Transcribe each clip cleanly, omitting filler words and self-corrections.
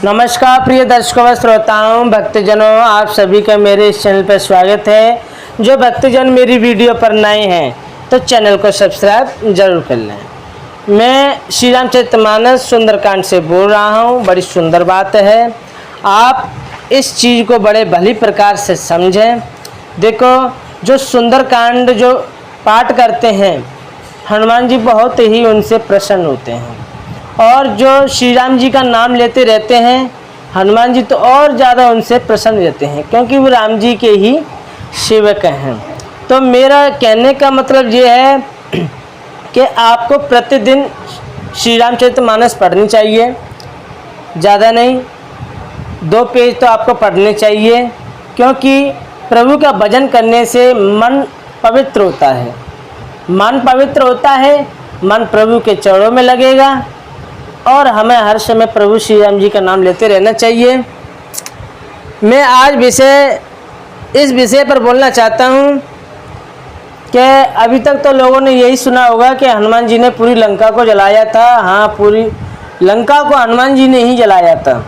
नमस्कार प्रिय दर्शकों व श्रोताओं, भक्तजनों, आप सभी का मेरे इस चैनल पर स्वागत है। जो भक्तजन मेरी वीडियो पर नए हैं तो चैनल को सब्सक्राइब जरूर कर लें। मैं श्री रामचरितमानस सुंदरकांड से बोल रहा हूँ। बड़ी सुंदर बात है, आप इस चीज़ को बड़े भली प्रकार से समझें। देखो, जो सुंदरकांड जो पाठ करते हैं, हनुमान जी बहुत ही उनसे प्रसन्न होते हैं, और जो श्री राम जी का नाम लेते रहते हैं, हनुमान जी तो और ज़्यादा उनसे प्रसन्न रहते हैं, क्योंकि वो राम जी के ही सेवक हैं। तो मेरा कहने का मतलब ये है कि आपको प्रतिदिन श्री रामचरितमानस पढ़नी चाहिए। ज़्यादा नहीं, 2 पेज तो आपको पढ़ने चाहिए, क्योंकि प्रभु का भजन करने से मन पवित्र होता है। मन पवित्र होता है, मन प्रभु के चरणों में लगेगा, और हमें हर समय प्रभु श्री राम जी का नाम लेते रहना चाहिए। मैं आज इस विषय पर बोलना चाहता हूँ कि अभी तक तो लोगों ने यही सुना होगा कि हनुमान जी ने पूरी लंका को जलाया था। हाँ, पूरी लंका को हनुमान जी ने ही जलाया था।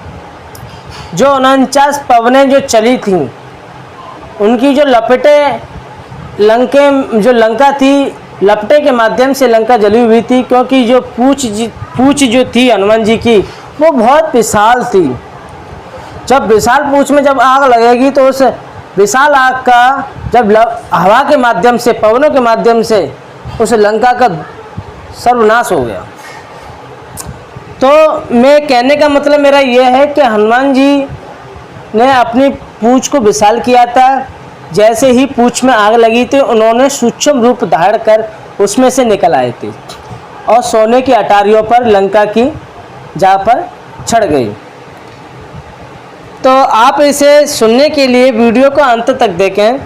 जो 49 पवनें जो चली थीं, उनकी जो लंका थी, लपटे के माध्यम से लंका जली हुई थी, क्योंकि जो पूंछ जो थी हनुमान जी की, वो बहुत विशाल थी। जब विशाल पूंछ में जब आग लगेगी तो उस विशाल आग का जब हवा के माध्यम से, पवनों के माध्यम से उस लंका का सर्वनाश हो गया। तो मैं कहने का मतलब मेरा यह है कि हनुमान जी ने अपनी पूंछ को विशाल किया था। जैसे ही पूंछ में आग लगी थी, उन्होंने सूक्ष्म रूप धारण कर उसमें से निकल आए थे और सोने की अटारियों पर लंका की जा पर चढ़ गई। तो आप इसे सुनने के लिए वीडियो को अंत तक देखें।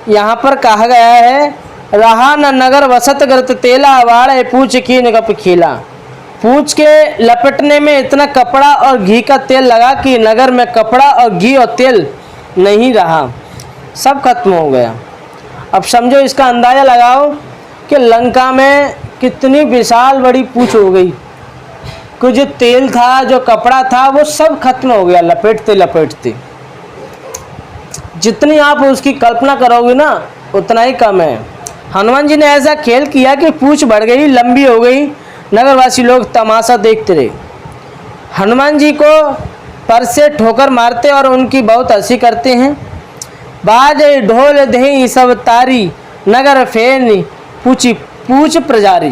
यहाँ पर कहा गया है, रहा न नगर वसत गरत तेला, वाड़ पूछ की निगप खीला। पूछ के लपटने में इतना कपड़ा और घी का तेल लगा कि नगर में कपड़ा और घी और तेल नहीं रहा, सब खत्म हो गया। अब समझो, इसका अंदाज़ा लगाओ कि लंका में कितनी विशाल बड़ी पूंछ हो गई कि जो तेल था, जो कपड़ा था, वो सब खत्म हो गया लपेटते लपेटते। जितनी आप उसकी कल्पना करोगे ना, उतना ही कम है। हनुमान जी ने ऐसा खेल किया कि पूंछ बढ़ गई, लंबी हो गई। नगरवासी लोग तमाशा देखते रहे। हनुमान जी को पर से ठोकर मारते और उनकी बहुत हंसी करते हैं। बाज ढोल दही सब तारी, नगर फेन पूछ प्रजारी।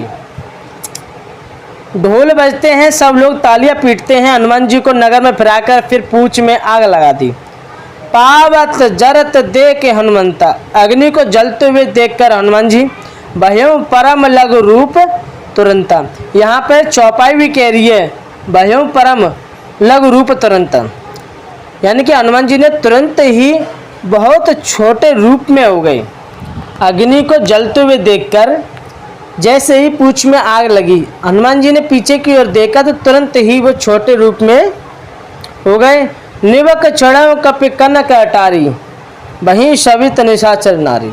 ढोल बजते हैं, सब लोग तालियां पीटते हैं। हनुमान जी को नगर में फिराकर फिर पूछ में आग लगा दी। पावत जरत दे के हनुमंता, अग्नि को जलते हुए देखकर हनुमान जी भयउ परम लघु रूप तुरंता। यहाँ पर चौपाई भी कह रही है, भयउ परम लघु रूप तुरंत, यानी कि हनुमान जी ने तुरंत ही बहुत छोटे रूप में हो गए। अग्नि को जलते हुए देखकर जैसे ही पूंछ में आग लगी, हनुमान जी ने पीछे की ओर देखा तो तुरंत ही वो छोटे रूप में हो गए। निवक चढ़व कपि कनक अटारी, वहीं शवित निशाचर नारी।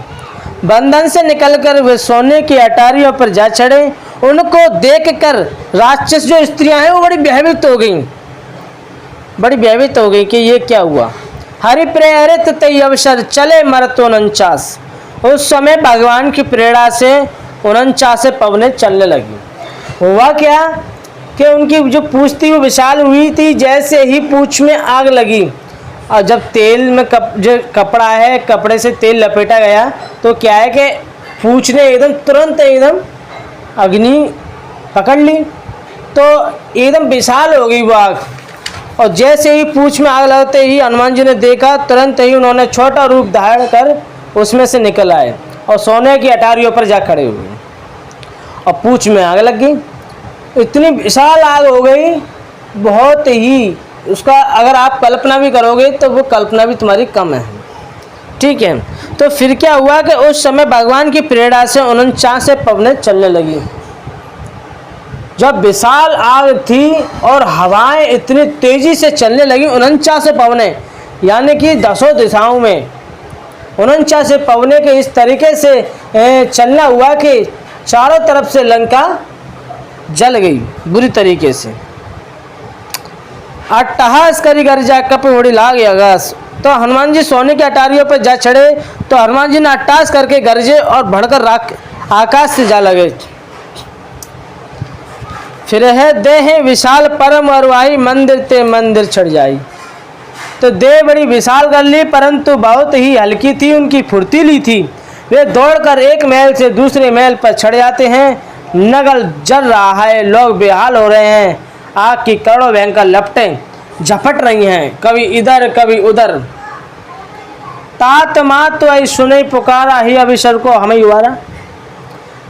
बंधन से निकलकर वे सोने की अटारियों पर जा चढ़े। उनको देखकर राक्षस जो स्त्रियां हैं वो बड़ी भयभीत हो गई कि ये क्या हुआ। हरि प्रेरित तय अवसर चले मरतो 49। उस समय भगवान की प्रेरणा से 49 पवनें चलने लगी। हुआ क्या कि उनकी जो पूंछ थी वो विशाल हुई थी। जैसे ही पूंछ में आग लगी और जब तेल में जो कपड़ा है, कपड़े से तेल लपेटा गया, तो क्या है कि पूंछ ने तुरंत अग्नि पकड़ ली, तो एकदम विशाल हो गई वो आग। और जैसे ही पूंछ में आग लगते ही हनुमान जी ने देखा, तुरंत ही उन्होंने छोटा रूप धारण कर उसमें से निकल आए और सोने की अटारियों पर जा खड़े हुए और पूंछ में आग लग गई। इतनी विशाल आग हो गई, बहुत ही, उसका अगर आप कल्पना भी करोगे तो वो कल्पना भी तुम्हारी कम है। ठीक है, तो फिर क्या हुआ कि उस समय भगवान की प्रेरणा से 49 पवनें चलने लगी। जब विशाल आग थी और हवाएं इतनी तेजी से चलने लगी, 49 पवनें, यानी कि 10 दिशाओं में 49 पवनें के इस तरीके से चलना हुआ कि चारों तरफ से लंका जल गई बुरी तरीके से। अट्टहास करी घर जा कप उड़ी लाग अगास। तो हनुमान जी सोने की अटारियों पर जा चढ़े तो हनुमान जी ने अट्टहास करके गरजे और भड़कर आकाश से जा लगे। फिर है देह विशाल परम अरुआई मंदिर ते मंदिर चढ़ जाई। तो देह बड़ी विशाल कर ली परंतु बहुत ही हल्की थी, उनकी फुर्तीली थी। वे दौड़कर एक महल से दूसरे महल पर चढ़ जाते हैं। नगर जल रहा है, लोग बेहाल हो रहे हैं। आग की करोड़ों भयंकर लपटें झपट रही हैं, कभी इधर कभी उधर। तात मात तो ऐ सुने पुकारा ही अभिसर को हमें युवारा।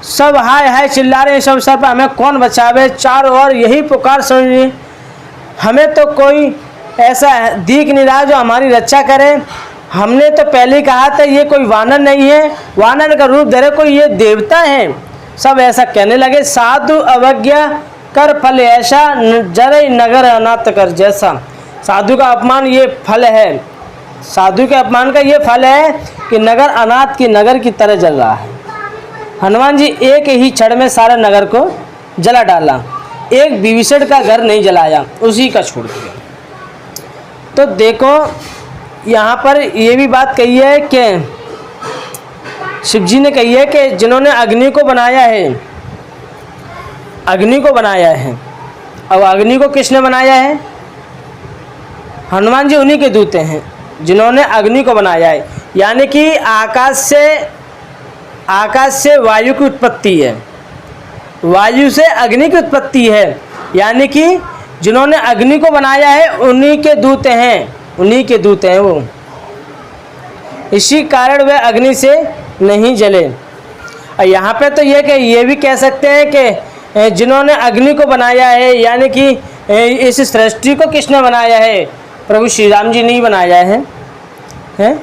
सब हाय हाय चिल्ला रहे हैं, सब सर पर हमें कौन बचावे। चारों ओर यही पुकार सुन रही, हमें तो कोई ऐसा दिख नहीं रहा जो हमारी रक्षा करे। हमने तो पहले ही कहा था ये कोई वानर नहीं है, वानर का रूप धरे कोई ये देवता है। सब ऐसा कहने लगे। साधु अवज्ञा कर फल ऐसा, जरे नगर अनाथ कर जैसा। साधु का अपमान ये फल है, साधु के अपमान का ये फल है कि नगर अनाथ की नगर की तरह जल रहा है। हनुमान जी एक ही क्षण में सारे नगर को जला डाला, एक विभीषण का घर नहीं जलाया, उसी का छोड़ दिया। तो देखो यहाँ पर ये भी बात कही है कि शिव जी ने कही है कि जिन्होंने अग्नि को बनाया है, अग्नि को बनाया है। अब अग्नि को किसने बनाया है? हनुमान जी उन्हीं के दूत हैं जिन्होंने अग्नि को बनाया है। यानी कि आकाश से वायु की उत्पत्ति है, वायु से अग्नि की उत्पत्ति है। यानी कि जिन्होंने अग्नि को बनाया है उन्हीं के दूत हैं, उन्हीं के दूत हैं वो। इसी कारण वे अग्नि से नहीं जले। और यहाँ पे तो ये भी कह सकते हैं कि जिन्होंने अग्नि को बनाया है, यानी कि इस सृष्टि को किसने बनाया है? प्रभु श्री राम जी ने ही बनाया है, हैं?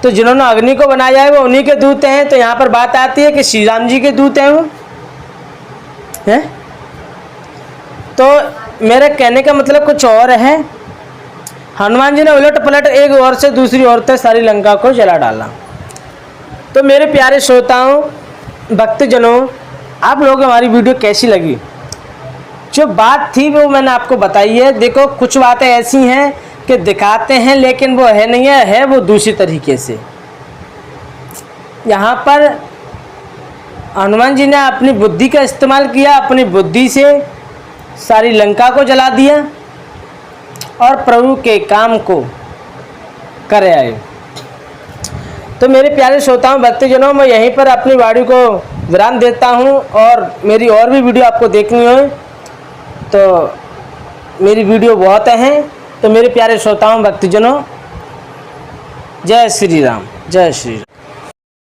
तो जिन्होंने अग्नि को बनाया है वो उन्हीं के दूत हैं। तो यहाँ पर बात आती है कि श्री राम जी के दूत हैं वो, हैं? तो मेरे कहने का मतलब कुछ और है। हनुमान जी ने उलट पलट एक ओर से दूसरी ओर तक सारी लंका को जला डाला। तो मेरे प्यारे श्रोताओं, भक्तजनों, आप लोग हमारी वीडियो कैसी लगी? जो बात थी वो मैंने आपको बताई है। देखो कुछ बातें ऐसी हैं कि दिखाते हैं लेकिन वो है नहीं है वो दूसरी तरीके से। यहाँ पर हनुमान जी ने अपनी बुद्धि का इस्तेमाल किया, अपनी बुद्धि से सारी लंका को जला दिया और प्रभु के काम को कर आए। तो मेरे प्यारे श्रोताओं, भक्तजनों, मैं यहीं पर अपनी वाणी को विराम देता हूँ। और मेरी और भी वीडियो आपको देखनी हो तो मेरी वीडियो बहुत हैं। तो मेरे प्यारे श्रोताओं, भक्तजनों, जय श्री राम, जय श्री राम।